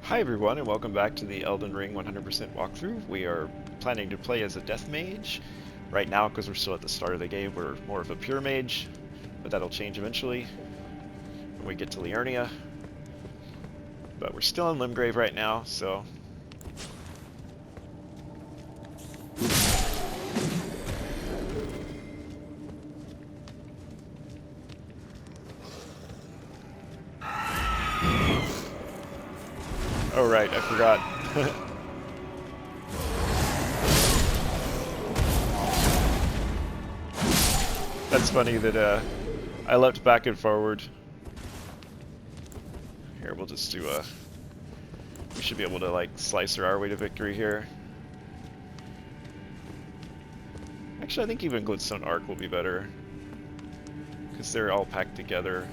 Hi everyone, and welcome back to the Elden Ring 100% walkthrough. We are planning to play as a death mage. Right now, because we're still at the start of the game, we're more of a pure mage, but that'll change eventually when we get to Liurnia. But we're still in Limgrave right now, so... Oh right, I forgot. That's funny that I leapt back and forward. Here, we'll just do a... We should be able to, like, slice our way to victory here. Actually, I think even Glintstone Arc will be better, because they're all packed together.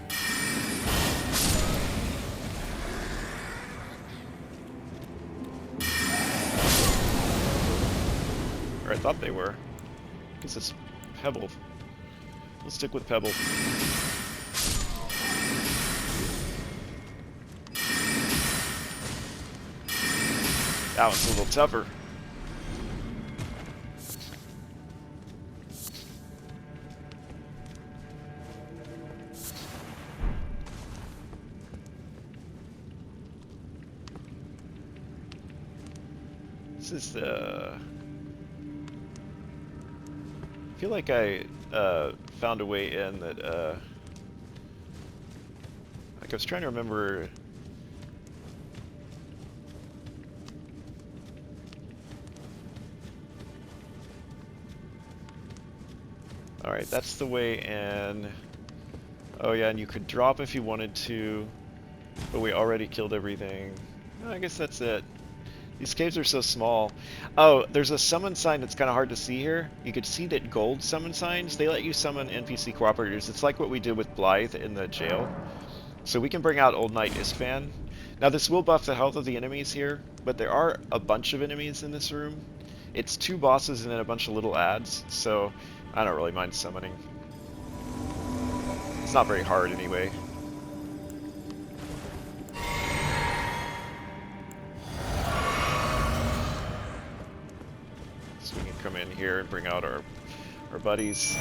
Or I thought they were. Because it's Pebble. We'll stick with Pebble. That one's a little tougher. This is the... I feel like I found a way in that, like I was trying to remember... Alright, that's the way in... Oh yeah, and you could drop if you wanted to, but we already killed everything. I guess that's it. These caves are so small. Oh, there's a summon sign that's kind of hard to see here. You could see that gold summon signs, they let you summon NPC cooperators. It's like what we did with Blythe in the jail. So we can bring out Old Knight Istvan. Now this will buff the health of the enemies here, but there are a bunch of enemies in this room. It's 2 bosses and then a bunch of little adds, so I don't really mind summoning. It's not very hard anyway. So we can come in here and bring out our buddies.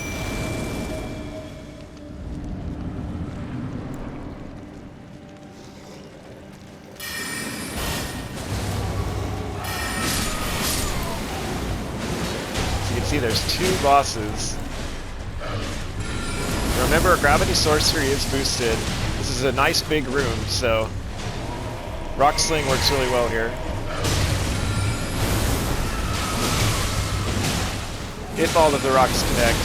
See, there's 2 bosses. Remember, Gravity Sorcery is boosted. This is a nice big room, so Rock Sling works really well here. If all of the rocks connect.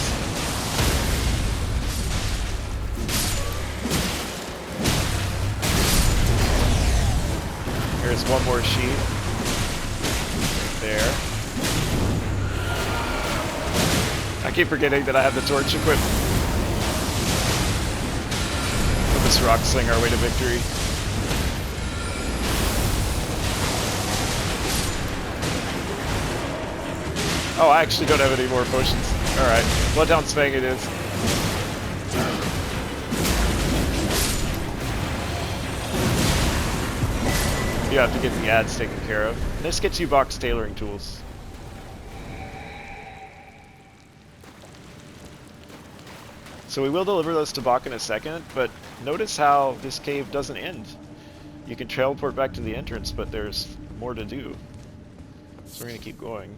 Here's one more sheet. There. I keep forgetting that I have the torch equipped. We'll just rock sling our way to victory. Oh, I actually don't have any more potions. Alright, Bloodhound Fang it is. You have to get the ads taken care of. This gets you box tailoring tools. So we will deliver those to Bach in a second, but notice how this cave doesn't end. You can teleport back to the entrance, but there's more to do. So we're going to keep going.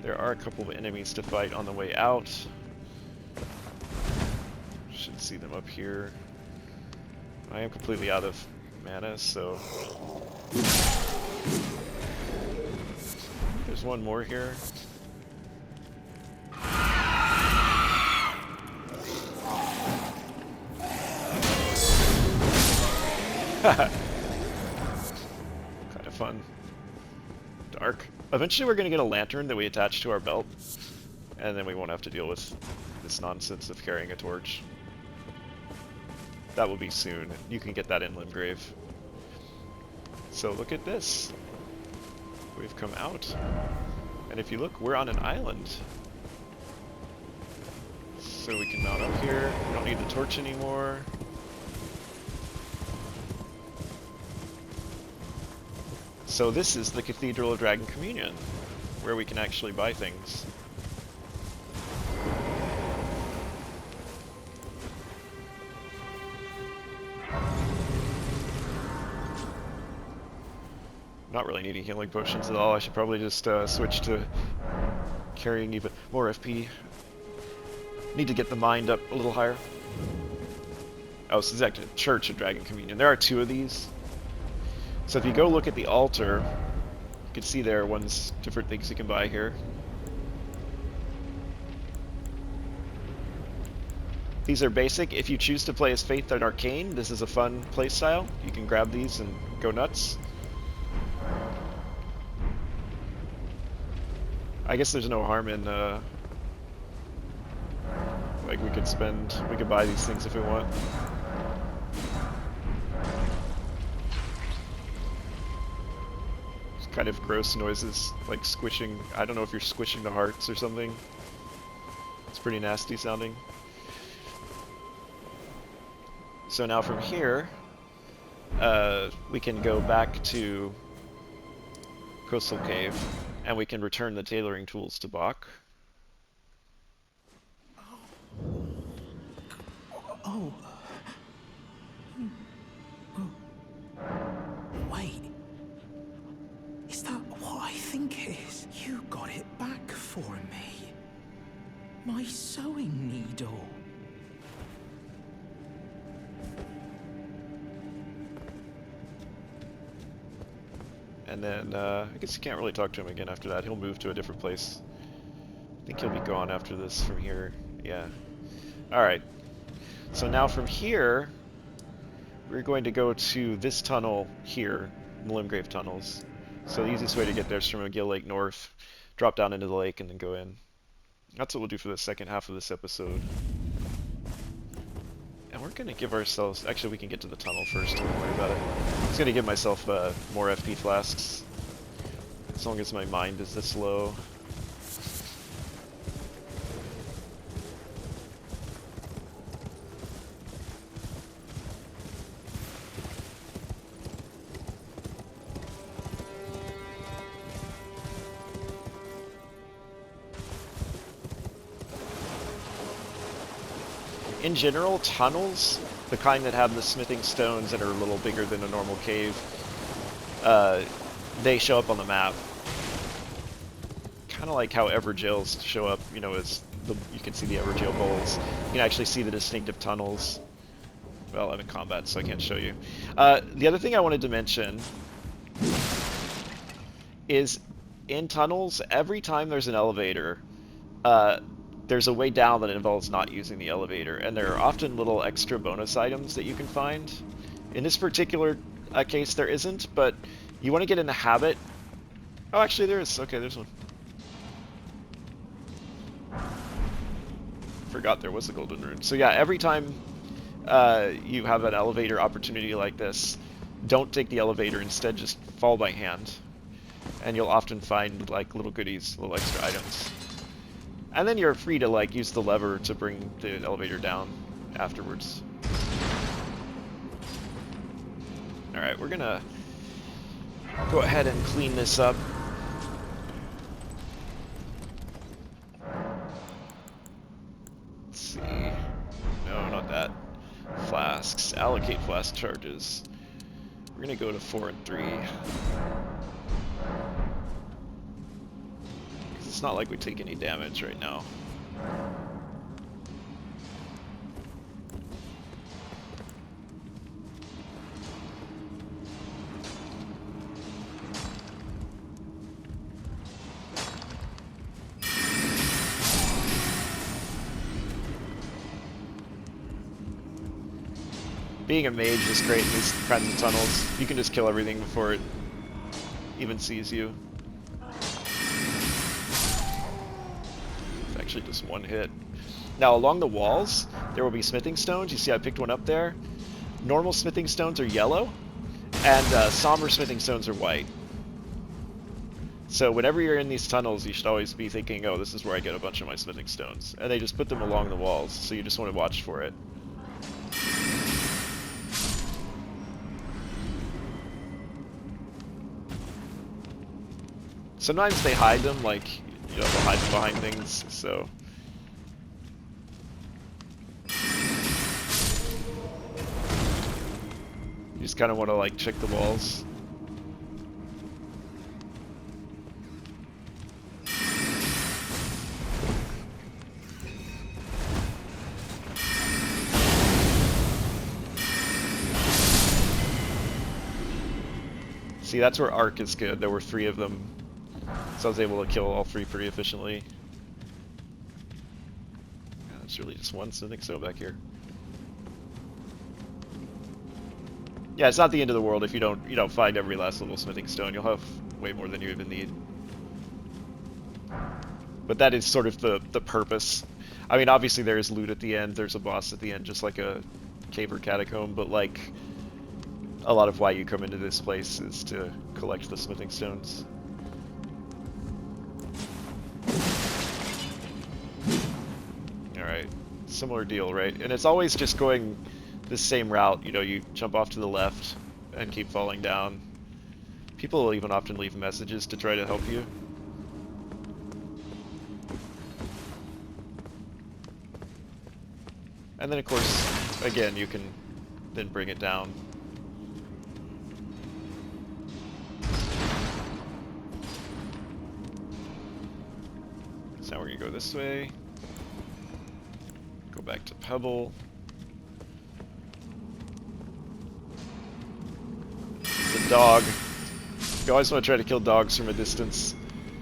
There are a couple of enemies to fight on the way out. Should see them up here. I am completely out of mana, so... There's one more here. Kind of fun. Dark. Eventually we're going to get a lantern that we attach to our belt, and then we won't have to deal with this nonsense of carrying a torch. That will be soon. You can get that in Limgrave. So look at this. We've come out, and if you look, we're on an island. So we can mount up here. We don't need the torch anymore. So this is the Cathedral of Dragon Communion, where we can actually buy things. Not really needing healing potions at all. I should probably just switch to carrying even more FP. Need to get the mind up a little higher. Oh, this is actually the Church of Dragon Communion. There are 2 of these. So if you go look at the altar, you can see there are different things you can buy here. These are basic. If you choose to play as Faith and Arcane, this is a fun playstyle. You can grab these and go nuts. I guess there's no harm in, like we could buy these things if we want. It's kind of gross noises, like squishing. I don't know if you're squishing the hearts or something. It's pretty nasty sounding. So now from here, we can go back to Coastal Cave, and we can return the tailoring tools to Bach. Oh. Wait. Is that what I think it is? You got it back for me. My sewing needle. And then, I guess you can't really talk to him again after that. He'll move to a different place. I think he'll be gone after this from here. Yeah. Alright. So now from here, we're going to go to this tunnel here, the Limgrave Tunnels. So the easiest way to get there is from McGill Lake North, drop down into the lake, and then go in. That's what we'll do for the second half of this episode. And we're going to give ourselves... Actually, we can get to the tunnel first, don't worry about it. I'm just going to give myself more FP flasks, as long as my mind is this low. In general, tunnels, the kind that have the smithing stones that are a little bigger than a normal cave, they show up on the map. Kind of like how Everjails show up, you know, as you can see the Everjail bowls. You can actually see the distinctive tunnels. Well, I'm in combat, so I can't show you. The other thing I wanted to mention is in tunnels, every time there's an elevator, there's a way down that involves not using the elevator, and there are often little extra bonus items that you can find. In this particular case, there isn't, but you want to get in the habit. Oh, actually, there is. Okay, there's one. Forgot there was a golden rune. So yeah, every time you have an elevator opportunity like this, don't take the elevator. Instead, just fall by hand, and you'll often find like little goodies, little extra items. And then you're free to like use the lever to bring the elevator down afterwards. Alright, we're gonna go ahead and clean this up. Let's see. No, not that. Flasks. Allocate flask charges. We're gonna go to 4 and 3. It's not like we take any damage right now. Being a mage is great in these kinds of tunnels. You can just kill everything before it even sees you. Just one hit. Now along the walls there will be smithing stones. You see I picked one up there. Normal smithing stones are yellow, and somber smithing stones are white. So whenever you're in these tunnels, you should always be thinking, oh, this is where I get a bunch of my smithing stones. And they just put them along the walls, so you just want to watch for it. Sometimes they hide them, like, you know, they'll hide them behind things, so... You just kind of want to, like, check the walls. See, that's where arc is good. There were 3 of them, so I was able to kill all 3 pretty efficiently. Yeah, it's really just one smithing stone back here. Yeah, it's not the end of the world if you don't find every last little smithing stone. You'll have way more than you even need. But that is sort of the purpose. I mean, obviously there is loot at the end. There's a boss at the end, just like a cave or catacomb. But like, a lot of why you come into this place is to collect the smithing stones. Alright, similar deal, right? And it's always just going the same route. You know, you jump off to the left and keep falling down. People will even often leave messages to try to help you. And then of course, again, you can then bring it down. So now we're gonna go this way. Go back to Pebble. It's a dog. You always want to try to kill dogs from a distance,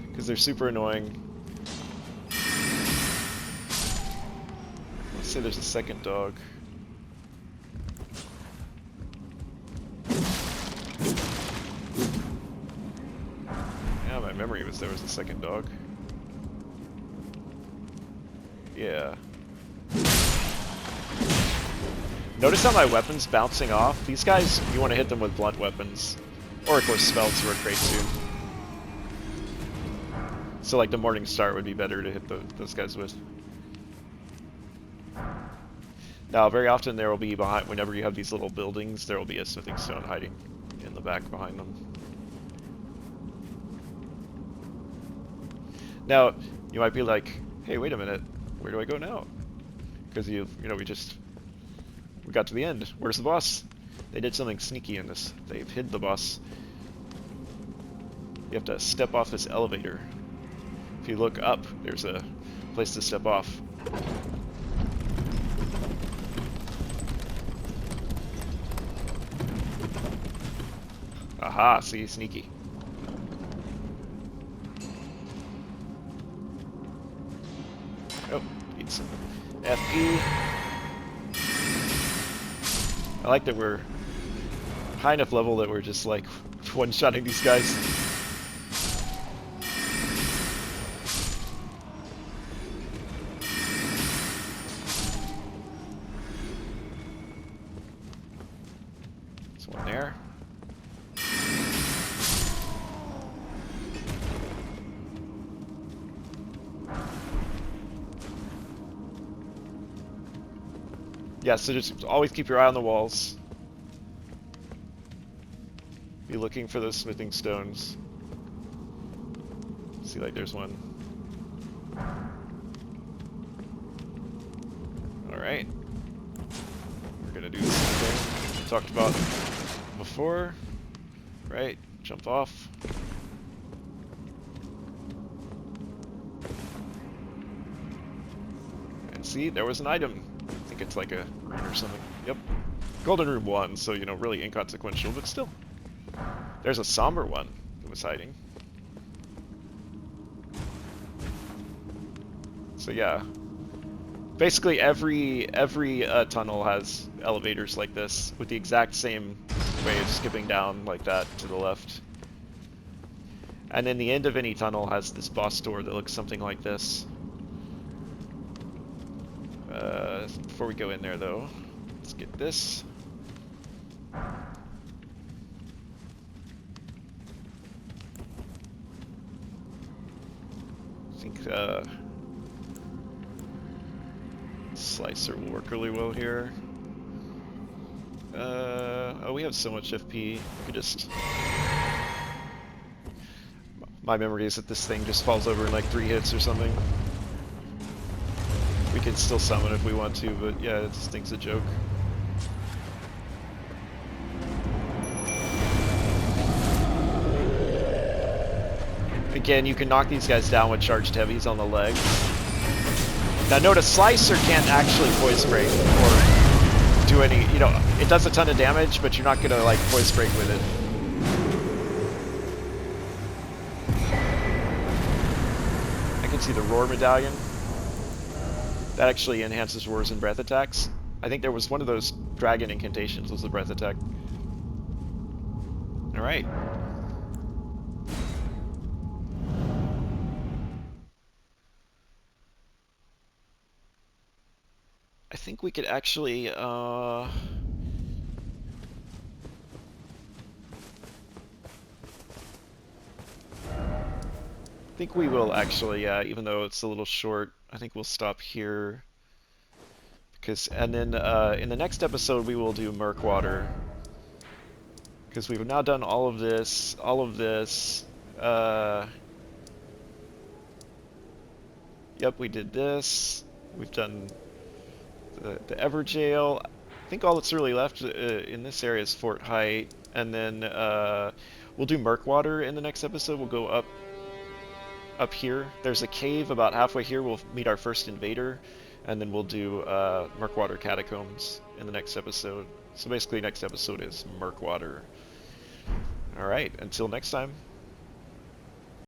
because they're super annoying. Let's say there's a second dog. Yeah, my memory was there was a second dog. Yeah. Notice how my weapon's bouncing off? These guys, you want to hit them with blunt weapons. Or of course spells work great too. So like the Morning Star would be better to hit those guys with. Now very often there will be behind, whenever you have these little buildings, there will be a smithing stone hiding in the back behind them. Now, you might be like, hey, wait a minute, where do I go now? Because you know, we got to the end. Where's the boss? They did something sneaky in this. They've hid the boss. You have to step off this elevator. If you look up, there's a place to step off. Aha, see, sneaky. Oh, need some FE. I like that we're high enough level that we're just like one-shotting these guys. There's one there. Yeah, so just always keep your eye on the walls. Be looking for those smithing stones. See, like there's one. Alright. We're gonna do the same thing we talked about before. Right, jump off. And see, there was an item. I think it's like a rune or something. Yep. Golden rune 1, so, you know, really inconsequential, but still. There's a somber one that was hiding. So yeah. Basically every tunnel has elevators like this, with the exact same way of skipping down like that to the left. And then the end of any tunnel has this boss door that looks something like this. Before we go in there though, let's get this. Slicer will work really well here. Oh, we have so much FP. We could just... My memory is that this thing just falls over in like 3 hits or something. We can still summon if we want to, but yeah, this thing's a joke. Again, you can knock these guys down with charged heavies on the legs. Now notice Slicer can't actually voice break or do any, you know, it does a ton of damage, but you're not gonna like voice break with it. I can see the Roar Medallion. That actually enhances roars and breath attacks. I think there was one of those dragon incantations was the breath attack. Alright. I think we could actually, I think we will actually, yeah, even though it's a little short, I think we'll stop here. Because, and then in the next episode we will do Murkwater. Because we've now done all of this, yep, we did this. We've done the Everjail. I think all that's really left in this area is Fort Height, and then we'll do Murkwater in the next episode. We'll go up here. There's a cave about halfway here. We'll meet our first invader, and then we'll do Murkwater Catacombs in the next episode. So basically, next episode is Murkwater. All right, until next time.